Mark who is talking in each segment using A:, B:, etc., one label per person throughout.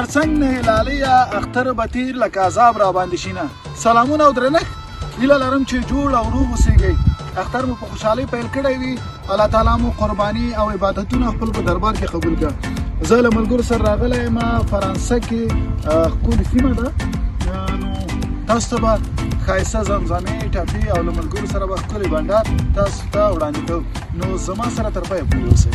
A: خرچنگ نه لالیه اختر به تیر لکه عذاب را باندې شینه. سلامونه او درنښت. هیله لرم چې جوړ او روغ اوسئ. اختر مو په خوشحالۍ پیل کړی وي. الله تعالی مو قرباني او عبادتونه خپل په دربار کې قبول کړه. زه له ملګرو سره راغلی یم فرانسه کې ښکلې سیمه ده. نو تاسو ته به ښایسته زمزمې ټپې او له ملګرو سره به ښکلی بنډار تاسو ته وړاندې کوو. نو زما سره تر پایه پورې اوسئ.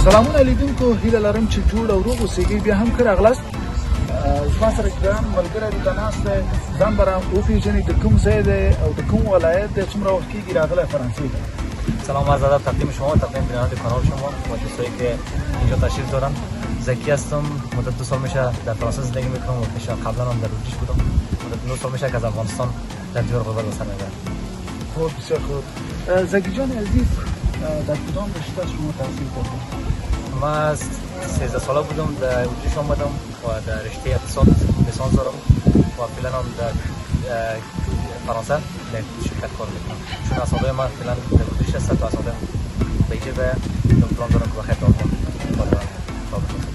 A: سلامونه لیدونکو، هیله لرم چې جوړ او روغ اوسئ. بیا هم ښه راغلاست. زما سره ګران ملګری دلته ناست دی. ځان به راوپېژنئ د کوم ځای دی او د کوم ولایت دی، څومره وخت کېږي راغلی فرانسې ته.
B: سلام عرض ادب تقدیم شما، تقدیم بیننده کانال شما و دوستایی که اینجا تشریف دارن. زکی هستم، مدت 2 سال میشه در فرانسه زندگی میکنم و پیش قبلا هم در اروپا بودم. مدت 9 سال میشه که از افغانستان در دیار غربت به سر میبرم.
A: خوب، بسیار خوب. زکی جان عزیز، در کدام رشته شما تحصیل کردید؟
B: من از 13 ساله بودم در اروپا آمدم و در رشته اقتصاد لیسانس دارم و فعلا هم در فرانسه در شرکت کار میکنم. چون اسناد من فعلا در اروپا هست و اسناد بیجه به پلان دارم که بخیر دارم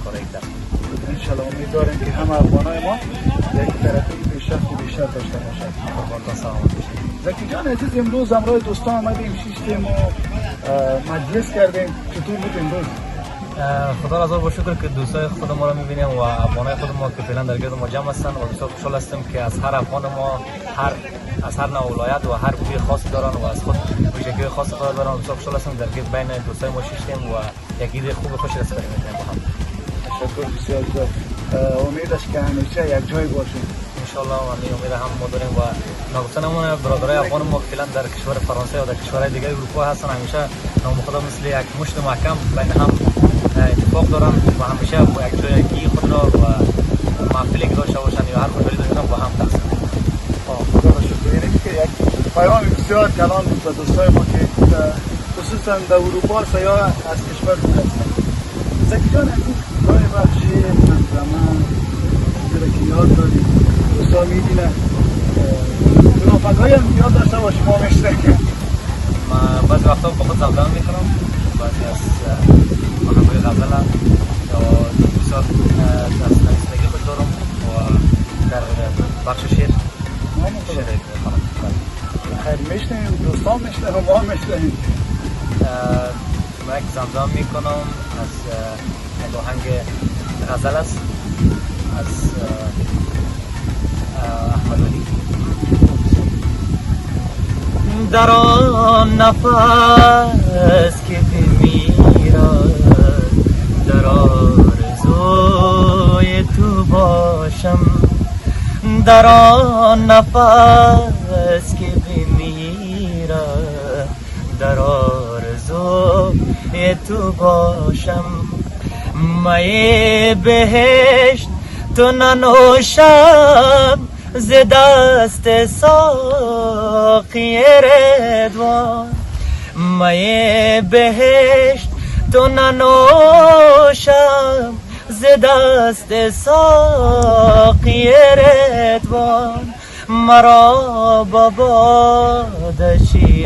B: کار یک درس.
A: انشالله امیدوارم که همه افغانای ما یک ترقی پیشرفت بیشتر داشته باشد.
B: قربانتان سلامت باشید.
A: زکی جان عزیز، امروز همراه دوستان آمدیم، شیشتیم و مجلس کردیم. چطور بود امروز؟
B: خدا را با شکر که دوستای خود ما را میبینیم و افغانای خود ما که فعلا در گرد ما جمع هستند و بسیار خوشحال هستیم که از هر افغان ما از هر نوع ولایت و هر بوی خاصی دارن و از خود ویژگی خاص خود دارن. بسیار خوشحال هستیم در گرد بین دوستای ما شیشتیم و یک عید خوب خوش رسیدگی میکنیم با هم.
A: تشکر بسیار زیاد. امید است که همیشه یک جای باشیم.
B: انشالله و امید هم ما داریم و ناگفتنمون برادرای افغان ما فعلا در کشور فرانسه و در کشورهای دیگه اروپا هستن. همیشه نام خدا مثل یک مشت محکم بین هم اتفاق دارن و همیشه با یک جایگی خود را و محفلی که داشته باشن یا هر خوشحالی داشتن با هم تقسیم.
A: خدا را شکر. یعنی که یک پیام بسیار کلان بود به دوستای ما که خصوصا در اروپا سیاه از کشور دور هستن. زکی جان عزیز، گاهی وقت شعر، زمان زیرا که یاد داریم دوستا میبینن منافقهایی هم یاد داشته باشیم ما میشته.
B: من بعضی وقتا با خود زمزمه میکنم، بعضی از آهنگای غزل هم یا بسیار از نویسندگی خود دارم و در بخش شعر میخوانم.
A: خیر، میشنیم دوستان میشنیم و ما میشنیم.
B: من یک زمزمه میکنم از یک آهنگ غزل است از احمد علی. در آن نفس که بمیرد در آرزوی تو باشم، در آن نفس که بمیرد در آرزوی تو باشم. می بهشت تو ننوشم ز دست ساقی رضوان، می بهشت تو ننوشم ز دست ساقی رضوان. مرا ببادشی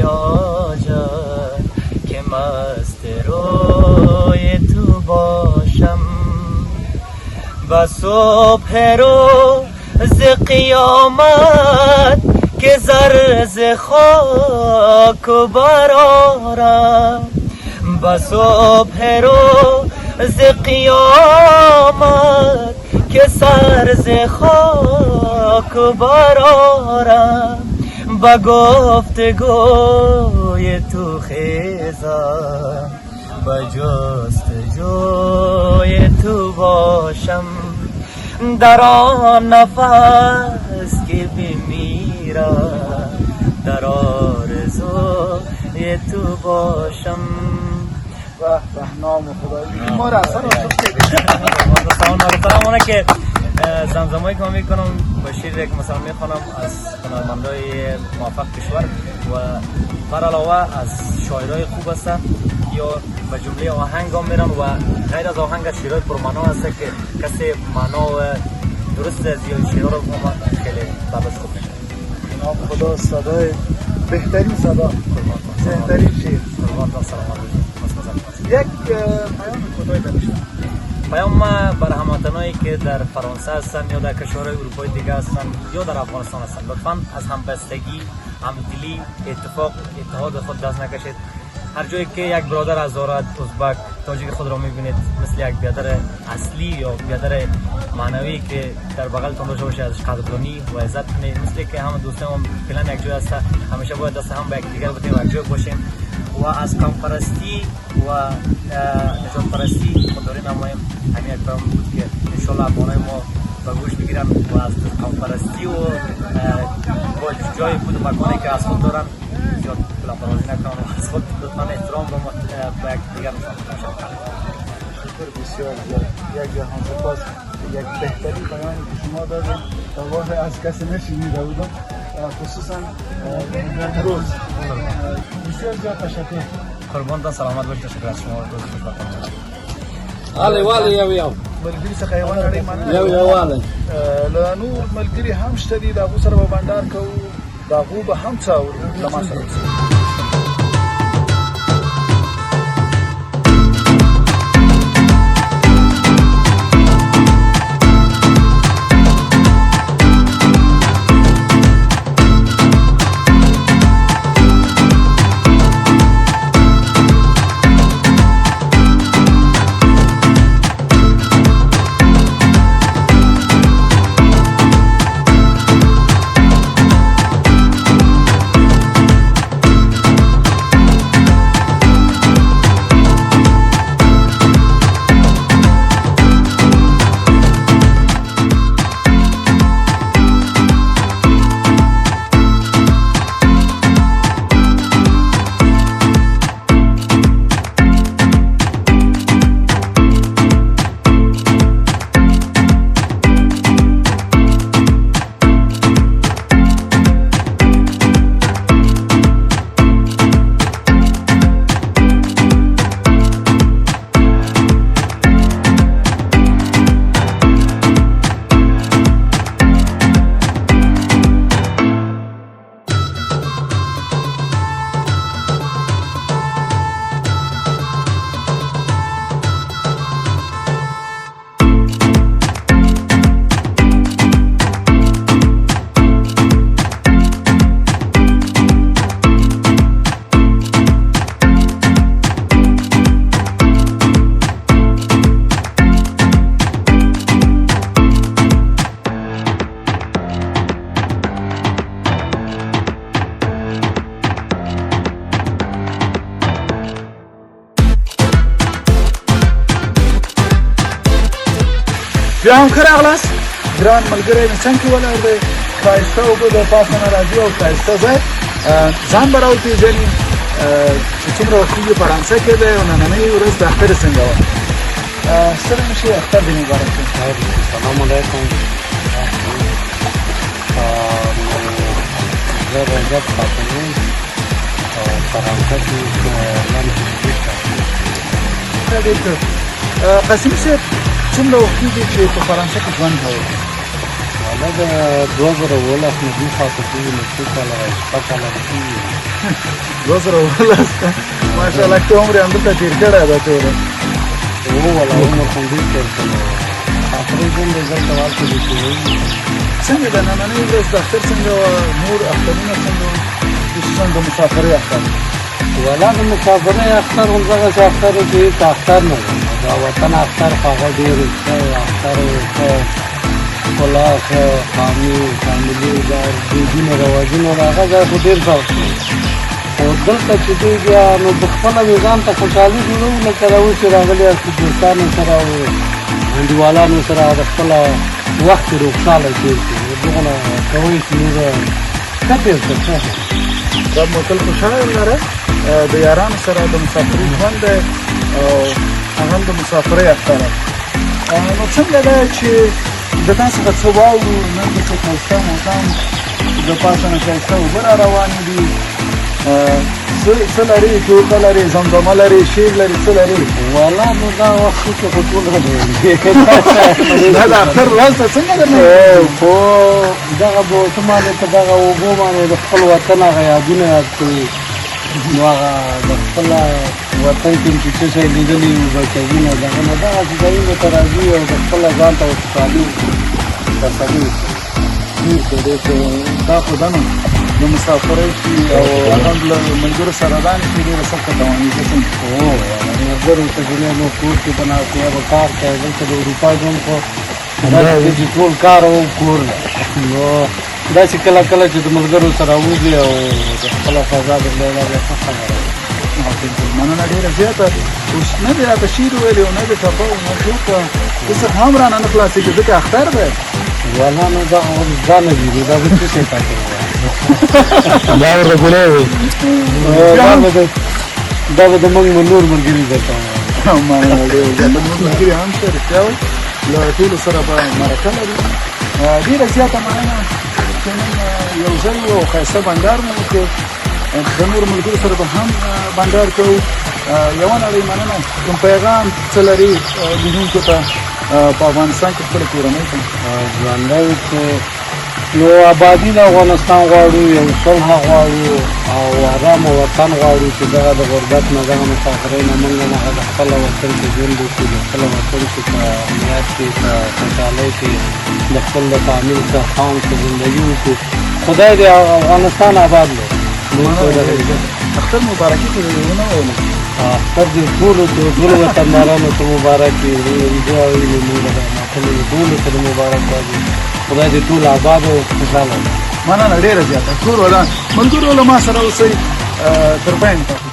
B: آجد که مست روی تو باشم. و صبح روز قیامت که زر ز خاک برآرم، به صبح روز قیامت که سر ز خاک برارم به گفتگوی تو خیزم به جستجوی تو باشم در آن نفس که بمیرم در آرزوی تو باشم.
A: به نام خدا ما را اصلا
B: سلام که زمزمایی که من میکنم با شعری که مثلا میخونم از هنرمندای موفق کشور و بر علاوه از شاعرای خوب است یا به جمله آهنگ هم میرم و غیر از آهنگ شعرهای پرمعنا است که کسی معنا و درست از یا شعرها رو خیلی بابت خوب میشه.
A: نام خدا صدای بهترین صدا بهترین شعر. یک پیام کوتاه داشتم.
B: پیام بر هموطنایی که در فرانسه هستن یا در کشورهای اروپایی دیگه هستن یا در افغانستان هستن، لطفاً از همبستگی، همدلی، اتفاق، اتحاد خود دست نکشید. هر جایی که یک برادر هزارت ازبک تاجیک خود را میبینید مثل یک برادر اصلی یا برادر معنوی که در بغلتون داشته باشه ازش قدردانی و عزت کنید، مثل که همه دوستان فعلا یک جای هست، همیشه باید دست هم به یکدیگر بدیم و یک جای باشیم و از کم پرستی و نجات پرستی خودداری نماییم. همین یک پیام بود که انشالله افغانای ما به گوش بگیرن و از کم پرستی و با جای بود و مکانی که از خود دارن زیاد کلاهبرداری نکنن و از خود لطفاً احترام رو به یکدیگر نشان بدن.
A: شکر بسیار زیاد. یک جهان سپاس. یک بهترین پیامی که شما دادید تا واقعا از کسی نشنیده بودم، خصوصا روز. بسیار زیاد تشکر.
B: قربانتان سلامت باشید. تشکر از شما. روز خوشبختانه باشید.
C: والی یو
A: ملګری څخه یو نړۍ مننه.
C: یو والی
A: له نور ملګری هم شته دي، د هغو سره به بنډار کوو، د هغو به هم څه اورو. له ما سره بیا هم ښه راغلاست ګران ملګری مې څنګ کې ولاړ دی، ښایسته اوبه د پاسه نه راځي او ښایسته ځای. ځان به راوپېژني چې څومره وختي د فرانسه کې دی او نننۍ ورځ د اختر څنګه وه. ستړی نه شي، اختر دې مبارک وي.
C: سلام علیکم. زه رجب خاتون یم او فرانسه کې ژوند کوم.
A: قاسم صاحب څومره وخت کېږي چې په فرانسه کې ژوند کوئ؟
C: والا د 2012 نه دې خوا ته کېږي، نو څو کاله شپږ کاله به کېږي.
A: 2012 ماشاءالله ته عمر یې همدلته تېر کړی ده ټوله.
C: والا عمر خو ډېر تېر کړی و. اخري ژوند یې دلته هلته دې تېروي.
A: څنګه ده نننۍ ورځ د اختر څنګه وه؟ نور اخترونه څنګه وه، خصوصا د مسافرۍ اختر؟
C: ولا د مسافرۍ اختر همدغسې اختر و چې هېڅ اختر نه دی د وطن اختر خو هغه ډېر ښه اختر ښه ښکلا ښه فاملي دا دودونه رواجونه د هغه ځای خو ډېر فرق دی خو دلته چې دوی بیا نو د خپله مې ځان ته خوشحالي جوړوو لکه دا اوس چې راغلي یاست دوستانو سره او انډیوالانو سره د خپله وخت یې خوشحاله تېر کړي دغونه کوئ چې نور ښه تېر کړه ښه
A: دا موټل خوشحاله لره د یارانو سره د مسافرۍ ژوند دی او هغه د مسافرۍ اختر نو څنګه ده چې د تا څخه څه واورو نن دلته ښایسته موسم د پاسه نه ښایسته اوبه را روانې دي څه لري ټوکه لري زمزمه لري شعر لري څه لري
C: والله نو دا وخت کې خو ټول
A: دا د اختر ورځ ته څنګه درنه
C: خو دغه به څه معنی په دغه اوبو باندې د خپل وطن هغه یادونه یاد کوي نو هغه د خپل وطن کې چې څه شی لیدلي وي بچوونه دغه نو دغسې ځایونو ته راځي او د خپله ځان ته خوشحالي تسلي
A: دا خو ده نو د مسافرۍ کې او الحمدلله ملګرو سره دا نه چې ډېره سخته توانېده
C: هو ملګرو ته چې نو کور کې به ناست یا به کار کوې دلته د اروپا ژوند خو داسې چې ټول کار او کور نو داسې کله کله چې د ملګرو سره وځي او د خپله فضا درلوده بیا ښه خبره
A: مننه ډېره زیاته اوس نه دې راته شعر ویلي او نه دې ټپه او نه ټوکه هېڅ هم رانه نه خلاصېږي ځکه اختر دی
C: والله نو دا ځان نه دي دا به څه شی پاتې
D: دا ورته ګولې وي
C: دا به د موږ نور ملګري درته
A: مننه ډېره زیاته زموږ ملګري هم ښه رښتیا وایي له ټولو سره به مرکه لري ډېره زیاته مننه چې نن یو ځل و او ښایسته بنډار مو وکړ د نورو ملګرو سره به هم بنډار کوو یوه نړۍ مننه کوم پیغام څه لري لیدونکو ته په افغانستان کې خپله کورنۍ ته
C: ژوندی چې نو آبادي د افغانستان غواړو یو صلح غواړو او ارامه وطن غواړو چې دغه د غربت نه دغه مسافرۍ نه موږ نه د خپله وطن کې ژوند وکړو د خپله وطن کې په امنیت کې په خوشحالۍ کې د خپل د فامیل څخه خام څه زندګي وکړو خدای دې افغانستان آباد لري
A: اختر مبارکي خو دې ونه ویلو
C: اختر دې ټولو وطندارانو ته مبارک وي دعا ویلې موږ د ماتلو ټولو ته د مبارک وایو خدای دې ټول آباد او خوشحاله وي
A: مننه ډېره زیاته ټول ودان ملګرو له ما سره اوسئ تر پایه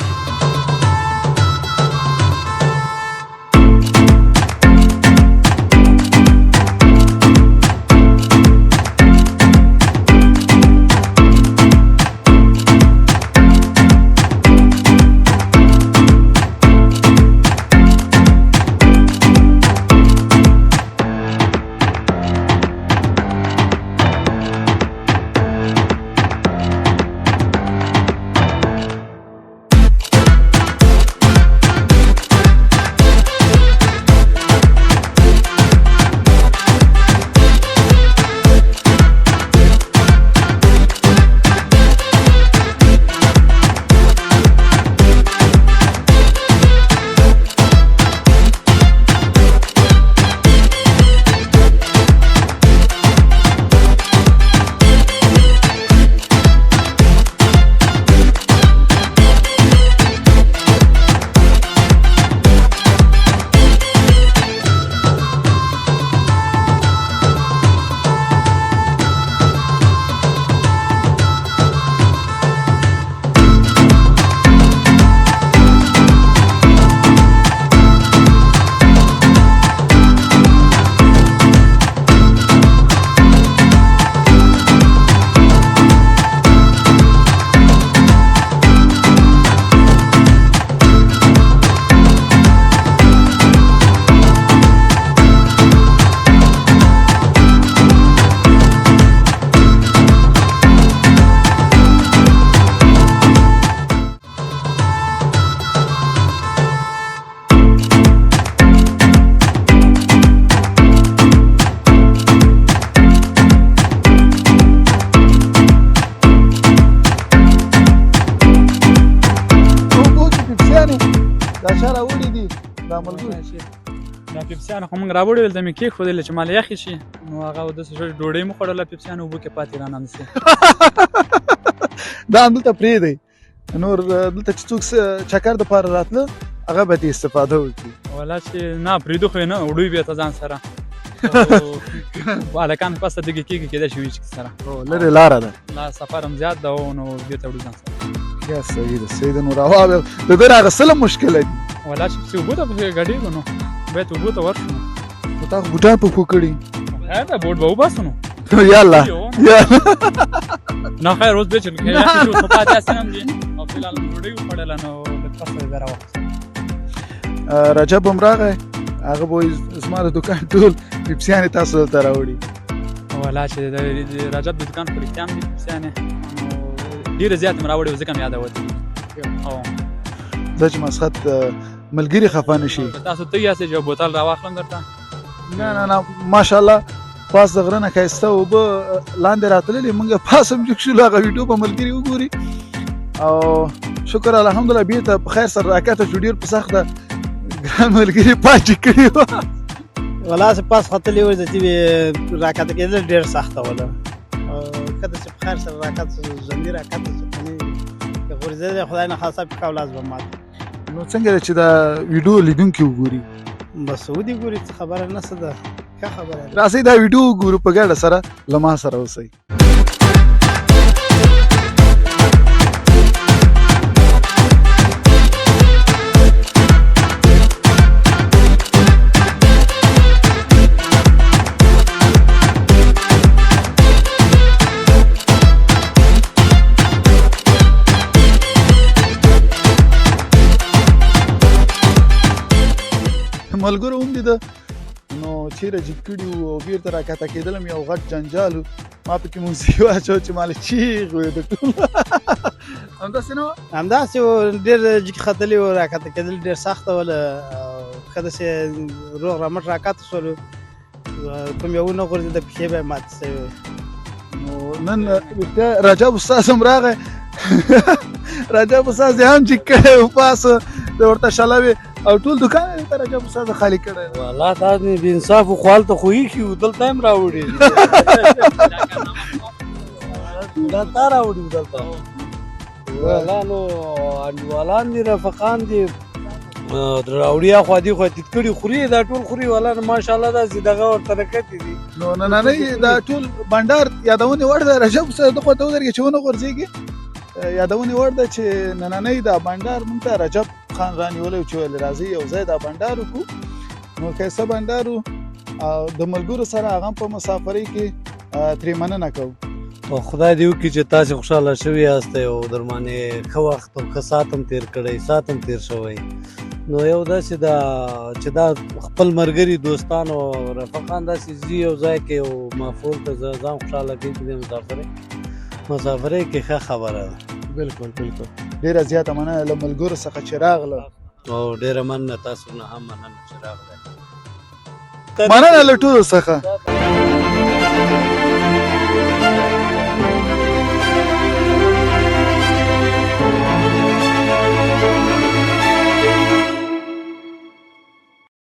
A: دا ملګري
E: دا پیپسیان خو موږ راوړي ول ته مې کېښودلې چې مال یخې شي نو هغه داسې ډوډۍ مو خوړله پیپسیان اوبو کې پاتې رانه نسي
A: دا همدلته پرېږدئ نور دلته چې څوک چکر د پاره راتله هغه به دې استفاده وکړي.
E: ولا چې نه پرېږدو خو یې نه وړوي بیا ته ځان سره هلکان پسته دغې کېږي کېدای شي وي چې سره
A: لرې لاره ده.
E: لا سفر هم زیات ده نو بېرته وړو ځان سره.
A: یا صحیح ده صحیح ده. نو روا د ده راغستل هم مشکله دي.
E: ولا چې پسې اوبو ته پسې ګډېږو نو باید اوبو ته ورشو نو
A: خو تا خو بوټان په پښو کړي.
E: خیر ده بوټ به وباسو نو
A: یاله یاله
E: نه خیر اوس بیا چې یخې شو خو پاتې هسې هم دي او فلحال ډوډۍ وخوړله نو لږ پسته یې بیا راواخیسته.
A: رجب هم راغی هغه به وایي زما د دوکان ټول پیپسیانې تاسو دلته راوړي.
E: ولا چې د رجب د دوکان خو رښتیا هم دي پیپسیانې نو ډېرې زیاتې مې راوړې وې ځکه مې یادولې. او
A: زه چې مسخت ملګري خفه نه شي.
E: تاسو تږي یاستئ چې یو بوتل راواخلم درته؟
A: نه نه نه ماشاءالله پاس د غره نه ښایسته اوبه لاندې راتللې موږ پاس هم جګ شولو هغه ویډیو به ملګري وګوري او شکر الحمدلله بېرته په خیر سره راکته شو. ډېر په سخته ګران ملګري پاچې کړي وه.
F: ولا چې پاس ختلې وې چې راکته کېدل ډېر سخته وله کله چې په خیر سره راکته ژوندي راکته شو که غورځېدلی خدای نه خاصه پکه ولاس به مات.
A: نو څنګه ده چې دا ویډیو لیدونکي وګوري؟
F: بس ودې ګوري څه خبره نه څه ده ښه خبره ده.
A: راځئ دا ویډیو وګورو په ګډه سره له ما سره اوسئ. ملګرو هم دي ده نو چیرې جګ کړي وو او بیرته راکته کېدلم یو غټ جنجال و ما پکې موسیقي واچول چې مالې چیغ وې د ټول همداسې نه وه
F: همداسې و ډېر جګ ختلي و راکته کېدل ډېر سخته وله ښه داسې روغ رمټ راکته شولو کوم یو نه غورځېده پښې به یې ماتې شوې وې.
A: نو نن رښتیا رجب استاذ هم راغی رجب استاذ یې هم جګ کړی و پاسه د ورته شلوې او ټول دوکان یې ته رجب استاذ خالي کړی.
C: والله دا نه بې انصافو خو هلته خو ایښي وو دلته هم راوړي دا تا راوړي وو دلته. والله نو انډیوالان دي رفقان دي راوړي اخوا دي خوا تیت کړي خوري دا ټول خوري. والله نو ماشاءالله داسې دغه ورته نکتې دي.
A: نو نننۍ دا ټول بنډار یادونې وړ ده رجب استاذ د خوا ته ودرېږي چې ونه غورځېږي یادونې وړ ده چې نننۍ دا بنډار مونږ ته رجب خان رانیولی و چې ویل راځئ یو ځای دا بنډار وکړو. نو ښایسته بنډار و او د ملګرو سره هغه هم په مسافرۍ کې ترې مننه کوو.
C: او خدای دې وکړي چې تاسې خوشحاله شوي یاستئ او در باندې ښه وخت او ښه ساعت هم تېر کړی ساعت هم تېر شوی. نو یو داسې ده چې دا خپل ملګري دوستان او رفقان داسې ځي یو ځای کې او محفول ته ځان خوشحاله کوي چې د مسافرۍ کې ښه خبره ده.
A: بالکل بالکل ډېره زیاته مننه له ملګرو څخه چې راغله
C: او ډېره مننه تاسو نه هم مننه چې راغلی
A: مننه له ټولو څخه.